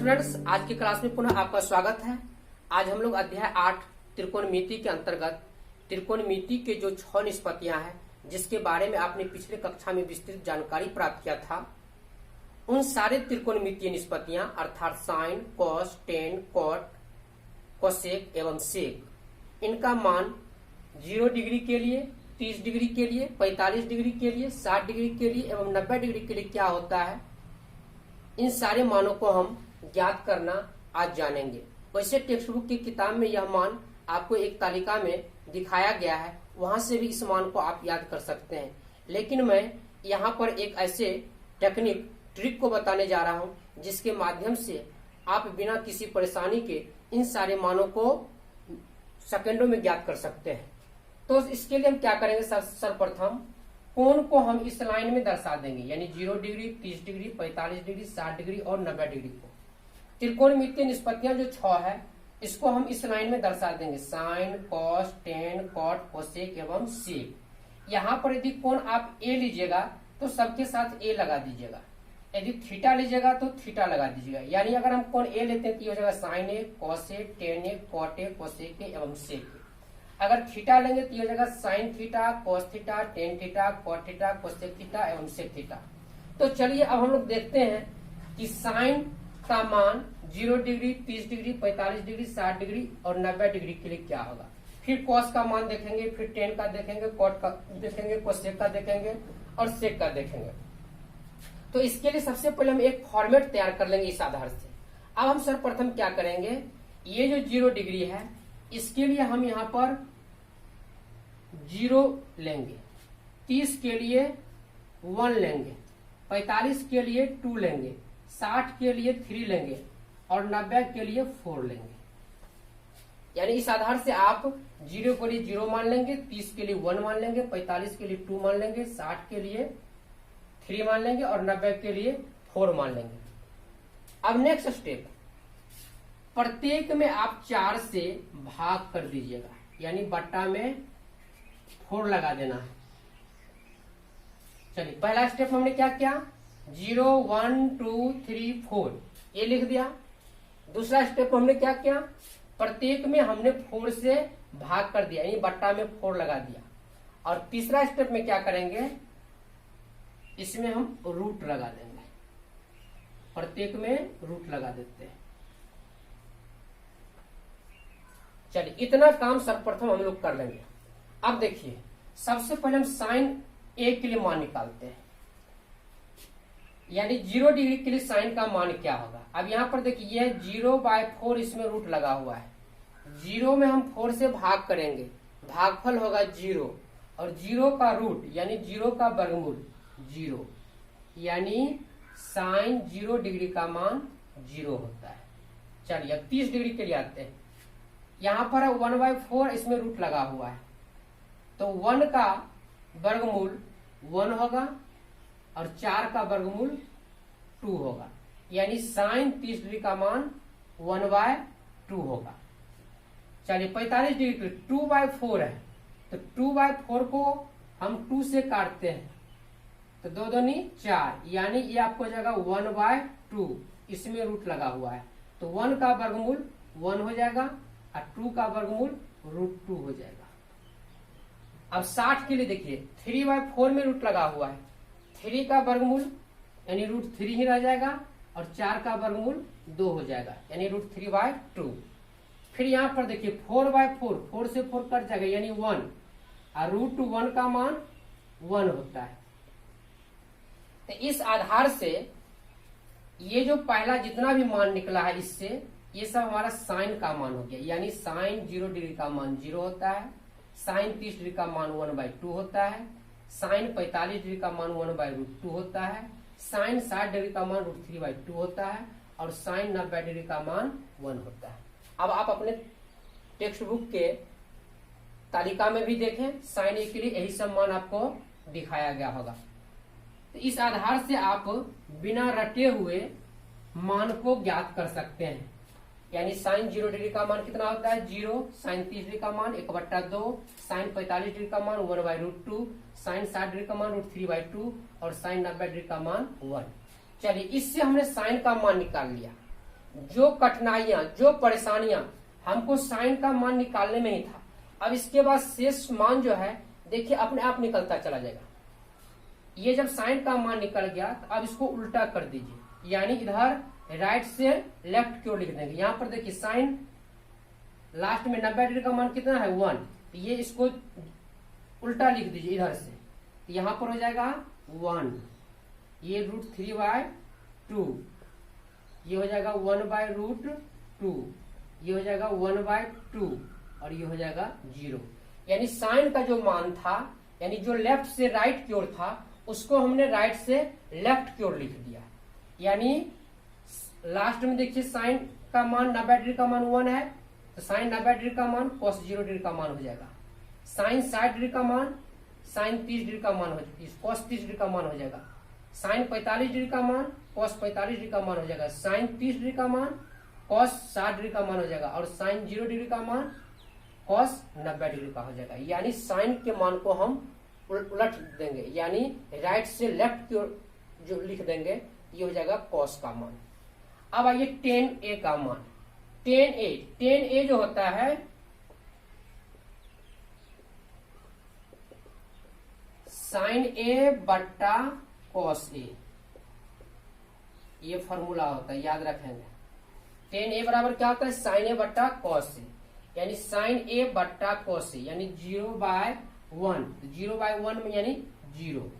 Students, आज की class में पुनः आपका स्वागत है। आज हम लोग अध्याय 8 त्रिकोणमिति के अंतर्गत त्रिकोणमिति के जो 6 निष्पत्तियां हैं, जिसके बारे में आपने पिछले कक्षा में विस्तृत जानकारी प्राप्त किया था, उन सारे त्रिकोणमितीय निष्पत्तियां अर्थात sine, cos, tan, cot, cosec एवं सेक, इनका मान 0 डिग्री के लिए, 30 डिग्री के लिए, 45 डिग्री के लिए, 60 डिग्री के लिए एवं 90 डिग्री के लिए क्या होता है, इन सारे मानों को हम ज्ञात करना आज जानेंगे। वैसे टेक्स्ट बुक की किताब में यह मान आपको एक तालिका में दिखाया गया है, वहां से भी इस मान को आप याद कर सकते हैं। लेकिन मैं यहाँ पर एक ऐसे ट्रिक को बताने जा रहा हूँ जिसके माध्यम से आप बिना किसी परेशानी के इन सारे मानों को सेकंडों में ज्ञात कर सकते हैं। तो इसके लिए हम क्या करेंगे, सर्वप्रथम कोण को हम इस लाइन में दर्शा देंगे, यानी 0 डिग्री, 30 डिग्री, 45 डिग्री, 60 डिग्री और 90 डिग्री को। त्रिकोणमितीय निष्पत्तियां जो 6 है, इसको हम इस लाइन में दर्शा देंगे, sine, cos, tan, cot, cosec एवं सेक। यहाँ पर यदि कोण आप ए लीजिएगा तो सबके साथ ए लगा दीजिएगा, यदि थीटा लीजिएगा तो थीटा लगा दीजिएगा। यानी अगर हम कोण ए लेते हैं तो ये हो जाएगा sine A, cos A, tan A, cot A, cosec A एवं सेक ए। अगर थीटा लेंगे तो ये हो जाएगा sine theta, cos theta, tan theta, cot theta, cosec theta एवं सेक थीटा। तो चलिए अब हम लोग देखते हैं कि साइन का मान 0 डिग्री, 30 डिग्री, 45 डिग्री, 60 डिग्री और 90 डिग्री के लिए क्या होगा। फिर कॉस का मान देखेंगे, फिर टेन का देखेंगे, कॉट का देखेंगे, कोसेक का देखेंगे और सेक का देखेंगे। तो इसके लिए सबसे पहले हम एक फॉर्मेट तैयार कर लेंगे इस आधार से। अब हम सर्वप्रथम क्या करेंगे, ये जो 0 डिग्री है इसके लिए हम यहाँ पर 0 लेंगे, 30 के लिए 1 लेंगे, 45 के लिए 2 लेंगे, 60 के लिए 3 लेंगे और 90 के लिए 4 लेंगे। यानी इस आधार से आप 0 के लिए 0 मान लेंगे, 30 के लिए 1 मान लेंगे, 45 के लिए 2 मान लेंगे, 60 के लिए 3 मान लेंगे और 90 के लिए 4 मान लेंगे। अब नेक्स्ट स्टेप, प्रत्येक में आप 4 से भाग कर दीजिएगा, यानी बट्टा में 4 लगा देना है। चलिए पहला स्टेप हमने क्या किया, 0, 1, 2, 3, 4 ये लिख दिया। दूसरा स्टेप हमने क्या किया, प्रत्येक में हमने 4 से भाग कर दिया, यानी बट्टा में 4 लगा दिया। और तीसरा स्टेप में क्या करेंगे, इसमें हम रूट लगा देंगे, प्रत्येक में रूट लगा देते हैं। चलिए इतना काम सर्वप्रथम हम लोग कर लेंगे। अब देखिए, सबसे पहले हम साइन ए के लिए मान निकालते हैं, यानी 0 डिग्री के लिए साइन का मान क्या होगा। अब यहाँ पर देखिए, यह 0/4 इसमें रूट लगा हुआ है। 0 में हम 4 से भाग करेंगे, भागफल होगा 0 और 0 का रूट यानी 0 का वर्गमूल 0, यानी साइन 0 डिग्री का मान 0 होता है। चलिए अब 30 डिग्री के लिए आते हैं। यहाँ पर 1/4 इसमें रूट लगा हुआ है, तो 1 का वर्गमूल 1 होगा और 4 का वर्गमूल 2 होगा, यानी साइन 30 डिग्री का मान 1/2 होगा। चलिए 45 डिग्री के 2/4 है, तो 2/4 को हम 2 से काटते हैं तो 2 दूनी 4, यानी ये आपको हो जाएगा 1/2, इसमें रूट लगा हुआ है, तो 1 का वर्गमूल 1 हो जाएगा और 2 का वर्गमूल √2 हो जाएगा। अब 60 के लिए देखिए, 3/4 में रूट लगा हुआ है, 3 का वर्गमूल यानी √3 ही रह जाएगा और 4 का वर्गमूल 2 हो जाएगा, यानी √3/2। फिर यहाँ पर देखिए 4/4, 4 से 4 कट जाएगा यानी 1 और √1 का मान 1 होता है। तो इस आधार से ये जो पहला जितना भी मान निकला है, इससे ये सब हमारा साइन का मान हो गया, यानी साइन 0 डिग्री का मान 0 होता है, साइन 30 डिग्री का मान 1/2 होता है, साइन 45 डिग्री का मान 1/√2 होता है, साइन 60 डिग्री का मान √3/2 होता है और साइन 90 डिग्री का मान 1 होता है। अब आप अपने टेक्स्ट बुक के तालिका में भी देखें, साइन ए के लिए यही सब मान आपको दिखाया गया होगा। तो इस आधार से आप बिना रटे हुए मान को ज्ञात कर सकते हैं, यानी साइन 0 डिग्री का मान कितना होता है 0, साइन 30 डिग्री का मान 1/2, साइन 45 डिग्री का मान 1/√2, साइन 60 डिग्री का मान √3/2 और साइन 90 डिग्री का मान 1। चलिए इससे हमने साइन का मान निकाल लिया। जो कठिनाइयां, जो परेशानियां हमको साइन का मान निकालने में ही था, अब इसके बाद शेष मान जो है देखिए अपने आप निकलता चला जाएगा। ये जब साइन का मान निकल गया तो अब इसको उल्टा कर दीजिए, यानी इधर राइट से लेफ्ट की ओर लिख देंगे। यहां पर देखिए साइन लास्ट में 90 डिग्री का मान कितना है 1, तो ये इसको उल्टा लिख दीजिए इधर से, तो यहां पर हो जाएगा 1, ये √3/2, ये हो जाएगा 1/√2, ये हो जाएगा 1/2 और ये हो जाएगा 0। यानी साइन का जो मान था, यानी जो लेफ्ट से राइट की ओर था, उसको हमने राइट से लेफ्ट की ओर लिख दिया। यानी लास्ट में देखिए साइन का मान 90 डिग्री का मान 1 है, तो साइन 90 डिग्री का मान cos 0 डिग्री का मान हो जाएगा। साइन 60 डिग्री का मान साइन 30 डिग्री का मान हो जाएगा, cos 30 डिग्री का मान हो जाएगा। साइन 45 डिग्री का मान cos 45 डिग्री का मान हो जाएगा। साइन 30 डिग्री का मान cos 60 डिग्री का मान हो जाएगा, और साइन 0 डिग्री का मान cos 90 डिग्री का हो जाएगा। यानी साइन के मान को हम उलट देंगे, यानी राइट से लेफ्ट की ओर जो लिख देंगे, ये हो जाएगा cos का मान। अब आइए tan a का मान। tan a जो होता है साइन a बट्टा cos a, ये फॉर्मूला होता है, याद रखेंगे। tan a बराबर क्या होता है साइन a बट्टा cos a, यानी साइन a बट्टा cos a, यानी 0/1, 0/1 में यानी 0।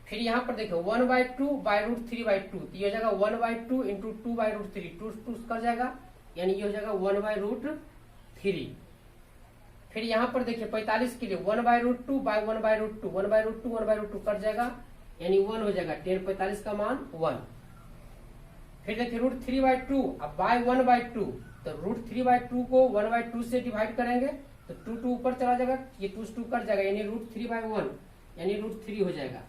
फिर यहां पर देखो 1/2/√3/2, तो ये हो जाएगा 1/2 इंटू 2/√3, 2 कर जाएगा, यानी ये हो जाएगा 1/√3। फिर यहां पर देखिए 45 के लिए 1/√2/1/√2, 1/√2 कट जाएगा, यानी 1 हो जाएगा। tan 45 का मान 1। फिर देखिए √3/2 अब बाय 1/2, तो √3/2 को 1/2 से डिवाइड करेंगे तो 2 ऊपर चला जाएगा, ये 2 कट जाएगा, यानी √3/1 यानी √3 हो जाएगा।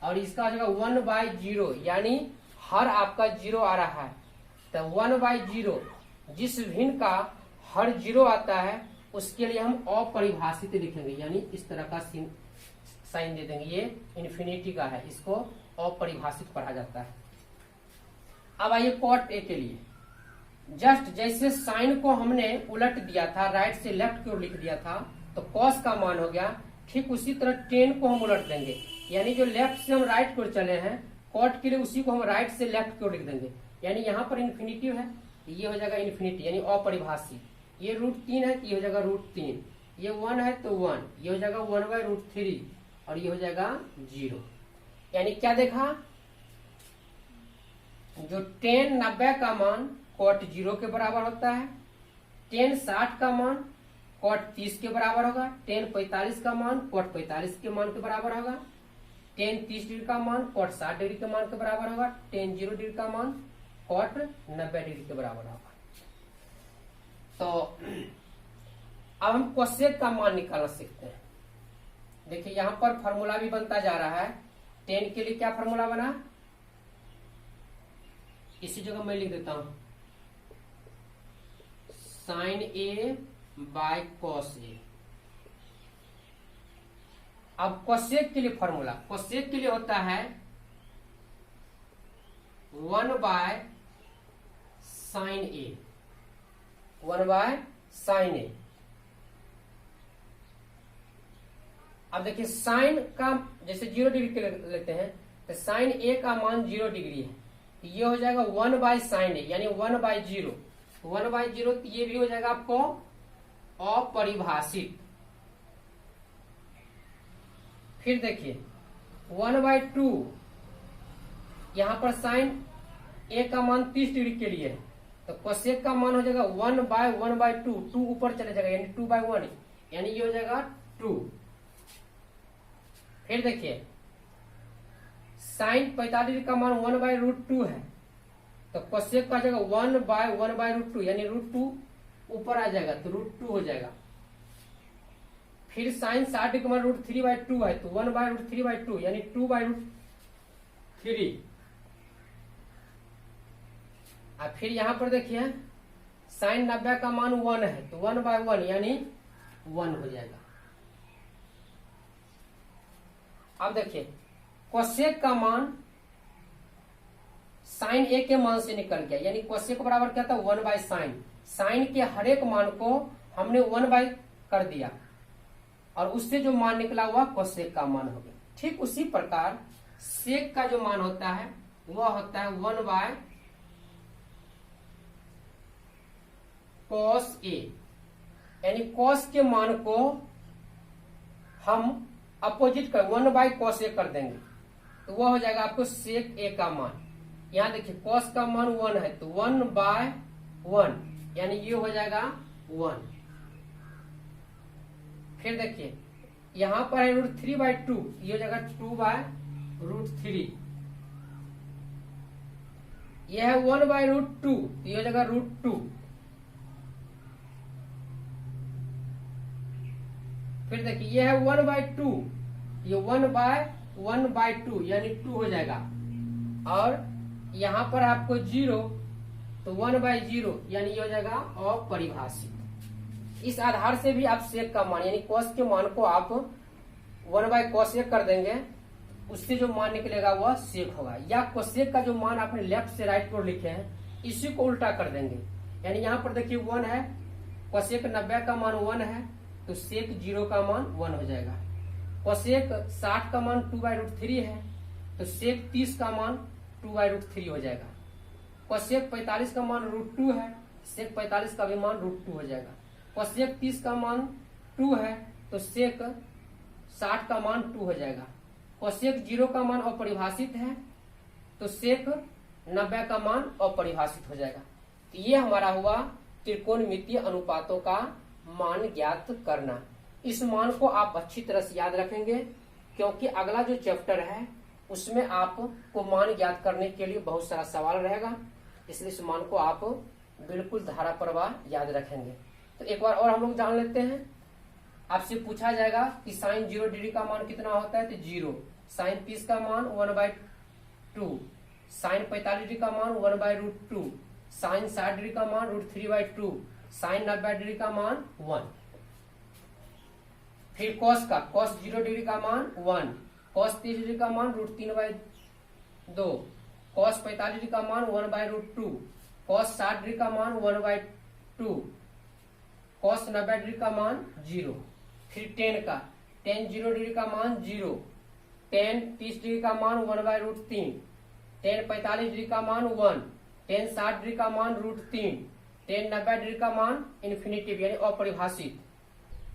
और इसका हो जाएगा 1/0, यानी हर आपका 0 आ रहा है, तो 1/0 जिस भिन्न का हर 0 आता है उसके लिए हम अपरिभाषित लिखेंगे, यानी इस तरह का साइन दे देंगे। ये इन्फिनिटी का है, इसको अपरिभाषित पढ़ा जाता है। अब आइए cot a के लिए, जस्ट जैसे साइन को हमने उलट दिया था, राइट से लेफ्ट की ओर लिख दिया था, तो cos का मान हो गया, ठीक उसी तरह tan को हम उलट देंगे, यानी जो लेफ्ट से हम राइट की ओर चले हैं cot के लिए उसी को हम राइट से लेफ्ट की ओर लिख देंगे। यानी यहाँ पर इन्फिनिटी है, ये हो जाएगा इन्फिनिटी, यानी अपरिभाषित। ये √3 है, ये हो जाएगा √3, ये 1 है तो 1, ये हो जाएगा 1/√3 और ये हो जाएगा 0। यानी क्या देखा, जो tan 90 का मान cot 0 के बराबर होता है, tan 60 का मान cot 30 के बराबर होगा, tan 45 का मान cot 45 के मान के बराबर होगा, tan 30 डिग्री का मान cot 60 डिग्री के मान के बराबर होगा, tan 0 डिग्री का मान cot 90 डिग्री के बराबर होगा। तो अब हम cosec का मान निकालना सीखते हैं। देखिए यहां पर फॉर्मूला भी बनता जा रहा है। tan के लिए क्या फॉर्मूला बना, इसी जगह मैं लिख देता हूं, साइन a/cos a। अब cosec के लिए फॉर्मूला, cosec के लिए होता है 1/sin a, 1/sin a। अब देखिए साइन का जैसे 0 डिग्री के लेते हैं, तो साइन a का मान 0 डिग्री है, तो ये हो जाएगा 1/sin a, यानी 1/0, 1/0, तो ये भी हो जाएगा आपको अपरिभाषित। फिर देखिए 1/2, यहां पर साइन a का मान 30 डिग्री के लिए है, तो cosec का मान हो जाएगा 1/1/2, 2 ऊपर चले जाएगा, यानी 2/1, यानी ये हो जाएगा 2। फिर देखिए साइन 45 डिग्री का मान 1/√2 है, तो cosec का जाएगा 1/1/√2, यानी √2 ऊपर आ जाएगा, तो √2 हो जाएगा। फिर साइन 60 डिग्री का मान √3/2 है, तो 1/√3/2, यानी 2/√3। अब फिर यहां पर देखिए साइन 90 का मान 1 है, तो 1/1 यानी 1 हो जाएगा। अब देखिए cosec का मान साइन ए के मान से निकल गया, यानी कोसेक बराबर क्या था 1/साइन। साइन के हर एक मान को हमने 1 कर दिया और उससे जो मान निकला हुआ कोसेक का मान हो गया। ठीक उसी प्रकार सेक का जो मान होता है वह होता है 1/cos A, यानी cos के मान को हम अपोजिट कर 1/cos A कर देंगे तो वह हो जाएगा आपको सेक A का मान। यहां देखिए cos का मान 1 है तो 1/1, यानी ये हो जाएगा 1। फिर देखिए यहां पर है √3/2, ये हो जाएगा 2/√3। यह है 1/√2, ये हो जाएगा √2। फिर देखिए ये है 1/2, ये 1/1/2 यानी 2 हो जाएगा। और यहां पर आपको 0 तो 1/0 यानी ये हो जाएगा अपरिभाषित। इस आधार से भी आप सेक का मान यानी cos के मान को आप 1/cos A कर देंगे, उससे जो मान निकलेगा वह सेक होगा। या कोसेक का जो मान आपने लेफ्ट से राइट को लिखे हैं इसी को उल्टा कर देंगे, यानी यहाँ पर देखिए 1 है, कोसेक 90 का मान 1 है तो सेक 0 का मान 1 हो जाएगा। कोसेक 60 का मान 2/√3 है तो सेक 30 का मान 2/√3 हो जाएगा। कोसेक 45 का मान √2 है, सेक 45 का भी मान √2 हो जाएगा। कोसेक 30 का मान 2 है तो सेक 60 का मान 2 हो जाएगा। कोसेक 0 का मान अपरिभाषित है तो सेक 90 का मान अपरिभाषित हो जाएगा। तो ये हमारा हुआ त्रिकोणमितीय अनुपातों का मान ज्ञात करना। इस मान को आप अच्छी तरह से याद रखेंगे क्योंकि अगला जो चैप्टर है उसमें आपको मान ज्ञात करने के लिए बहुत सारा सवाल रहेगा, इसलिए इस मान को आप बिल्कुल धारा प्रवाह याद रखेंगे। तो एक बार और हम लोग जान लेते हैं। आपसे पूछा जाएगा कि साइन 0 डिग्री का मान कितना होता है तो 0, साइन 30 का मान 1/2, साइन 45 डिग्री का मान 1/√2, साइन 60 डिग्री का मान √3/2, साइन 90 डिग्री का मान 1। फिर cos का cos 0 डिग्री का मान 1, cos 30 डिग्री का मान √3/2, cos 45 डिग्री का मान 1/√2, cos 60 डिग्री का मान 1/2, cos 90 डिग्री का मान 0। फिर tan का tan 0 डिग्री का मान 0, tan 30 डिग्री का मान 1/√3, tan 45 डिग्री का मान 1, tan 60 डिग्री का मान √3, tan 90 डिग्री का मान इन्फिनिटिव यानी अपरिभाषित।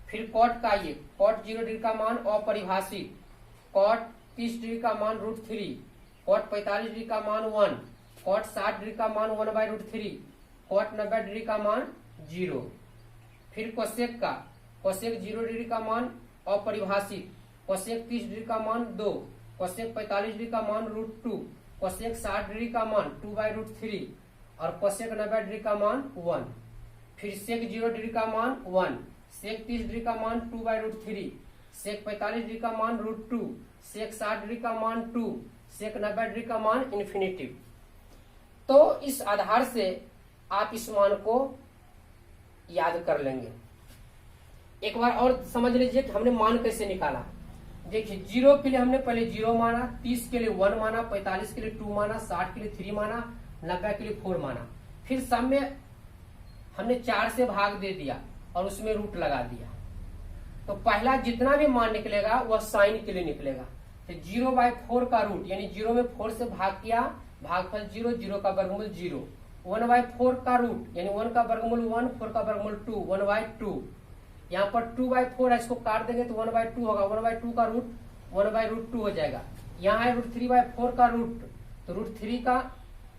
फिर cot का ये cot 0 डिग्री का मान अपरिभाषित, cot 30 डिग्री का मान √3, cot 45 डिग्री का मान 1, cot 60 डिग्री का मान 1/√3, cot 90 डिग्री का मान 0। फिर कोसेक का कोसेक 0 डिग्री का मान अपरिभाषित, कोसेक 30 डिग्री का मान 2, कोसेक 45 डिग्री का मान √2, कोसेक 60 डिग्री का मान 2/√3 और कोसेक 90 डिग्री का मान 1। फिर सेक 0 डिग्री का मान 1, सेक 30 डिग्री का मान 2/√3, सेक 45 डिग्री का मान √2, सेक 60 डिग्री का मान 2, सेक 90 डिग्री का मान इन्फिनिटिव। तो इस आधार से आप इस मान को याद कर लेंगे। एक बार और समझ लीजिए कि हमने मान कैसे निकाला। देखिए 0 के लिए हमने पहले 0 माना, 30 के लिए 1 माना, 45 के लिए 2 माना, 60 के लिए 3 माना, 90 के लिए 4 माना। फिर सब में हमने 4 से भाग दे दिया और उसमें रूट लगा दिया। तो पहला जितना भी मान निकलेगा वह साइन के लिए निकलेगा। तो 0/4 का रूट यानी 0 में 4 से भाग किया, भागफल 0, 0 का वर्गमूल 0। 1/4 का रूट यानी 1 का वर्गमूल 1, 4 का वर्गमूल 2, 1/2। यहाँ पर 2/4 है, इसको काट देंगे तो 1/2 होगा। 1/2 का रूट 1/√2 हो जाएगा। यहाँ है √3/4 का रूट, तो √3 का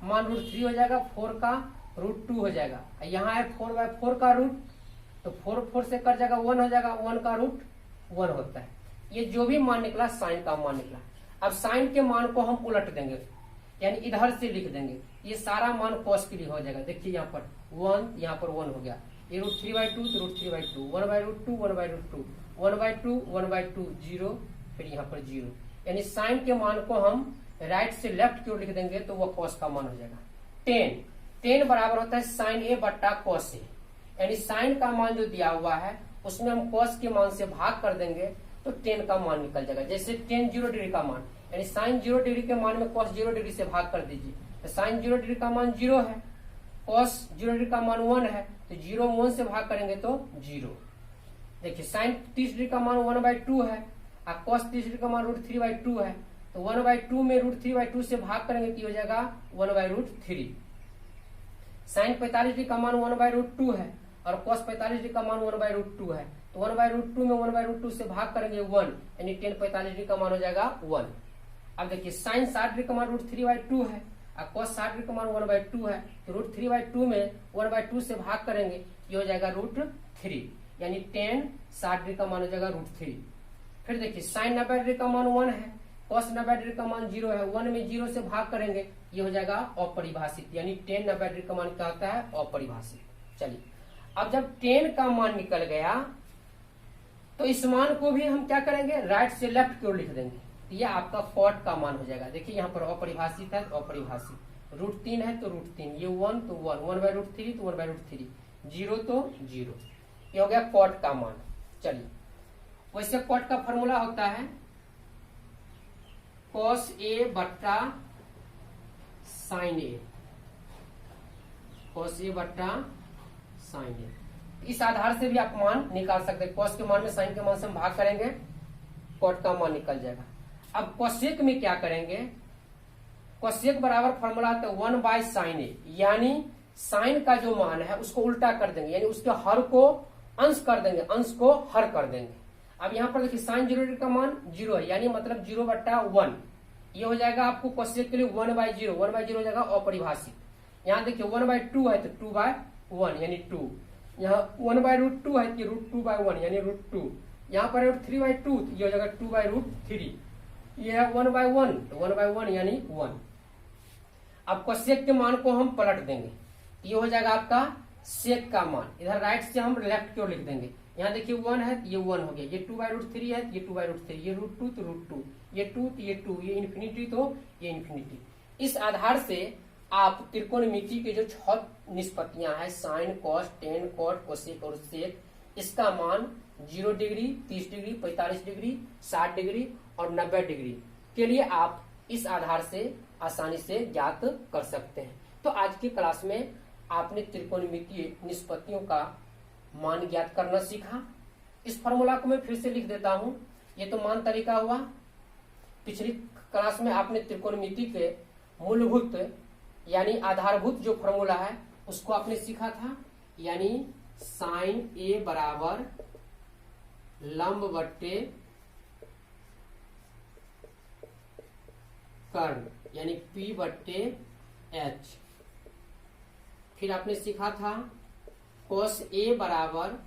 मान √3 हो जाएगा, 4 का √2 हो जाएगा। यहाँ है 4/4 का रूट, तो 4 से कट जाएगा 1 हो जाएगा, 1 का रूट 1 होता है। ये जो भी मान निकला साइन का मान निकला। अब साइन के मान को हम उलट देंगे यानी इधर से लिख देंगे, ये सारा मान cos के लिए हो जाएगा। देखिए यहाँ पर 1, यहाँ पर 1 हो गया, ये √3/2 तो √3/2, 1/√2, 1/√2, 1/2, 1/2, 0, फिर यहाँ पर 0। यानी साइन के मान को हम राइट से लेफ्ट की ओर लिख देंगे तो वो cos का मान हो जाएगा। tan बराबर होता है sin A बट्टा cos A, यानी साइन का मान जो दिया हुआ है उसमें हम cos के मान से भाग कर देंगे तो tan का मान निकल जाएगा। जैसे tan 0 डिग्री का मान यानी sin 0 डिग्री के मान में cos 0 डिग्री से भाग कर दीजिए तो साइन 0 डिग्री का मान 0 है, कॉस 0 डिग्री का मान 1 है, तो 0 में 1 से भाग करेंगे तो 0। देखिए साइन 30 डिग्री का मान 1/2 है और कॉस 30 डिग्री का मान √3/2 है, तो 1/2 में √3/2 से भाग करेंगे तो हो जाएगा 1/√3। साइन 45 डिग्री का मान 1/√2 है और कॉस 45 डिग्री का मान 1/√2 है, तो 1/√2 में 1/√2 से भाग करेंगे 1, यानी tan 45 डिग्री का मान हो जाएगा 1। अब देखिए साइन 60 डिग्री का मान √3/2 है और कॉस 60 डिग्री का मान 1/2 है, तो √3/2 में 1/2 से भाग करेंगे ये हो जाएगा √3, यानी tan 60 डिग्री का मान हो जाएगा √3। फिर देखिए साइन 90 डिग्री का मान 1 है, कॉस 90 डिग्री का मान 0 है, 1 में 0 से भाग करेंगे ये हो जाएगा अपरिभाषित, यानी tan 90 डिग्री का मान क्या होता है, अपरिभाषित। चलिए अब जब tan का मान निकल गया तो इस मान को भी हम क्या करेंगे, राइट से लेफ्ट की ओर लिख देंगे, तो ये आपका कॉट का मान हो जाएगा। देखिए यहाँ पर अपरिभाषित है तो अपरिभाषित, √3 है तो √3, ये 1 तो 1, 1/√3 तो 1/√3, 0 तो 0, ये हो गया कॉट का मान। चलिए वैसे कॉट का फॉर्मूला होता है cos A बट्टा sin A, cos A बट्टा sin A। इस आधार से भी आप मान निकाल सकते हैं, cos के मान में sin के मान से हम भाग करेंगे, cot का मान निकल जाएगा। अब cosec में क्या करेंगे, cosec बराबर फॉर्मूला आता है 1/sin A, यानी sin का जो मान है उसको उल्टा कर देंगे, यानी उसके हर को अंश कर देंगे, अंश को हर कर देंगे। अब यहाँ पर देखिए साइन 0 डिग्री का मान 0 है, यानी मतलब 0/1, ये हो जाएगा आपको cosec के लिए 1/0, 1/0 हो जाएगा अपरिभाषित। यहाँ देखिए 1/2 है तो 2/1 यानी 2, यहाँ 1/√2 है कि √2/1 यानी √2, यहाँ पर 3/2 तो ये हो जाएगा 2/√3, ये है 1/1 तो 1/1 यानी 1। अब cosec के मान को हम पलट देंगे, ये हो जाएगा आपका सेक का मान, इधर राइट से हम लेफ्ट की ओर लिख देंगे। यहाँ देखिए 1 है तो ये 1 हो गया, ये 2/√3 है तो ये 2/√3, ये √2 तो √2, ये 2 तो ये 2, ये इन्फिनिटी तो ये इन्फिनिटी। इस आधार से आप त्रिकोणमिति के जो 6 निष्पत्तियां हैं, sine, cos, tan, cot, cosec और सेक, इसका मान 0 डिग्री, 30 डिग्री, 45 डिग्री, 60 डिग्री और 90 डिग्री के लिए आप इस आधार से आसानी से ज्ञात कर सकते हैं। तो आज की क्लास में आपने त्रिकोणमितीय निष्पत्तियों का मान ज्ञात करना सीखा। इस फॉर्मूला को मैं फिर से लिख देता हूं, ये तो मान तरीका हुआ। पिछली क्लास में आपने त्रिकोणमिति के मूलभूत यानी आधारभूत जो फॉर्मूला है उसको आपने सीखा था, यानी साइन ए बराबर लंब बट्टे कर्ण, यानी P बट्टे H। फिर आपने सीखा था cos A बराबर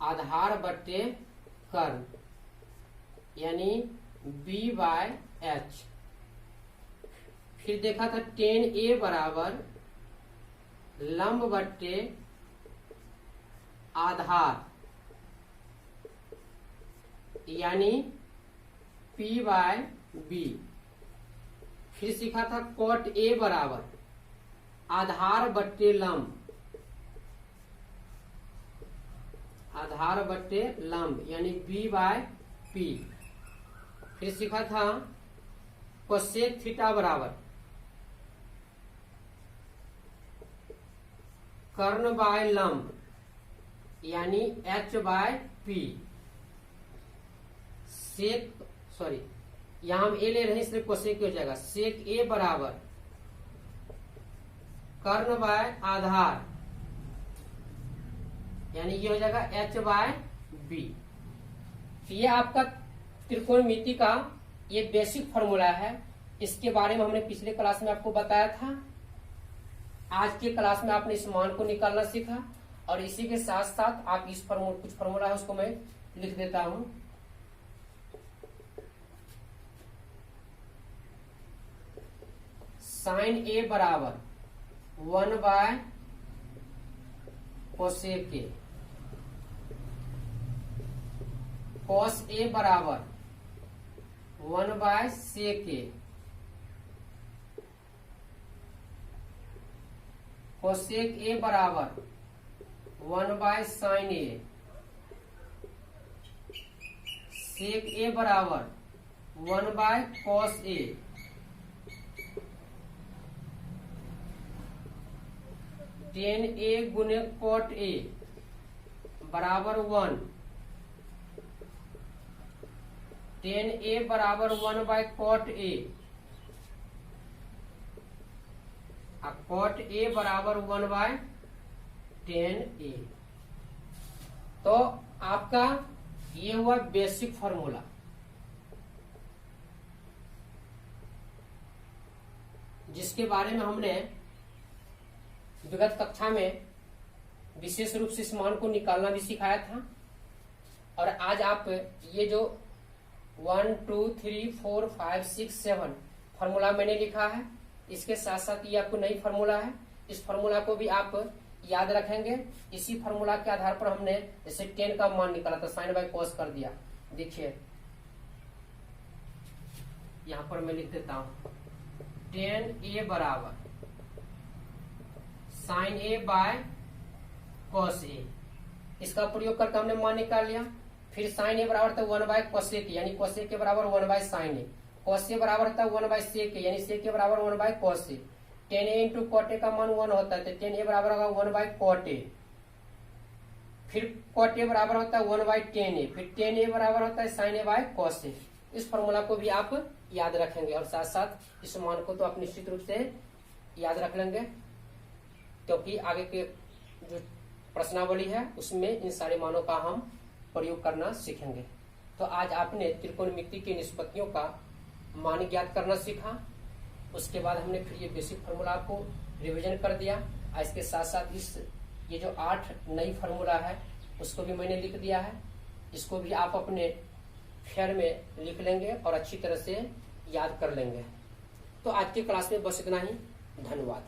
आधार बट्टे कर्ण, यानी B/H। फिर देखा था tan A बराबर लंब बट्टे आधार, यानी P/B। फिर सीखा था cot A बराबर आधार बट्टे लंब, आधार बट्टे लंब यानी B/P। फिर सीखा था कोसेक थीटा बराबर कर्ण बाय लंब यानी H/P। सेक सॉरी यहां हम ए ले रहे हैं इसलिए कोसेक हो जाएगा, सेक ए बराबर कर्ण बाय आधार यानी ये हो जाएगा H/B। ये आपका त्रिकोणमिति का ये बेसिक फॉर्मूला है, इसके बारे में हमने पिछले क्लास में आपको बताया था। आज के क्लास में आपने इस मान को निकालना सीखा और इसी के साथ साथ आप इस कुछ फॉर्मूला है उसको मैं लिख देता हूं। साइन ए बराबर 1/कोसेक ए, कॉस ए बराबर 1/सेक ए, कोसेक ए बराबर 1/साइन ए, सेक ए बराबर 1/कॉस ए, टेन ए गुने कॉट ए बराबर 1, टेन ए बराबर 1 by cot A, cot A बराबर 1 बाय टेन ए। तो आपका ये हुआ बेसिक फॉर्मूला। जिसके बारे में हमने विगत कक्षा में विशेष रूप से इस मान को निकालना भी सिखाया था। और आज आप ये जो 1 2 3 4 5 6 7 फॉर्मूला मैंने लिखा है, इसके साथ साथ ये आपको नई फॉर्मूला है, इस फॉर्मूला को भी आप याद रखेंगे। इसी फॉर्मूला के आधार पर हमने जैसे 10 का मान निकाला था, साइन बाय कॉस कर दिया। देखिए यहां पर मैं लिख देता हूं, टेन ए बराबर साइन ए बाय कॉस ए, इसका प्रयोग करके हमने मान निकाल लिया। फिर साइन ए बराबर था 1 बाय कॉसेक, यानी कॉसेक के बराबर 1 बाय साइन ए, कॉस ए बराबर था 1 बाय सेक, यानी सेक के बराबर 1 by cos A. Tan A into cot A का मान 1 होता है, तो टेन ए बराबर होगा 1 बाय कॉट ए। फिर कॉट ए बराबर होता है 1 बाय टेन ए, फिर टेन ए बराबर होता है साइन ए बाय कॉस ए। इस फॉर्मूला को भी आप याद रखेंगे और साथ साथ इस मान को तो आप निश्चित रूप से याद रख लेंगे, क्योंकि आगे के जो प्रश्नावली है उसमें इन सारे मानों का हम प्रयोग करना सीखेंगे। तो आज आपने त्रिकोणमिति की निष्पत्तियों का मान ज्ञात करना सीखा। उसके बाद हमने फिर ये बेसिक फार्मूला को रिवीजन कर दिया। इसके साथ साथ ये जो 8 नई फार्मूला है उसको भी मैंने लिख दिया है। इसको भी आप अपने फेयर में लिख लेंगे और अच्छी तरह से याद कर लेंगे। तो आज की क्लास में बस इतना ही। धन्यवाद।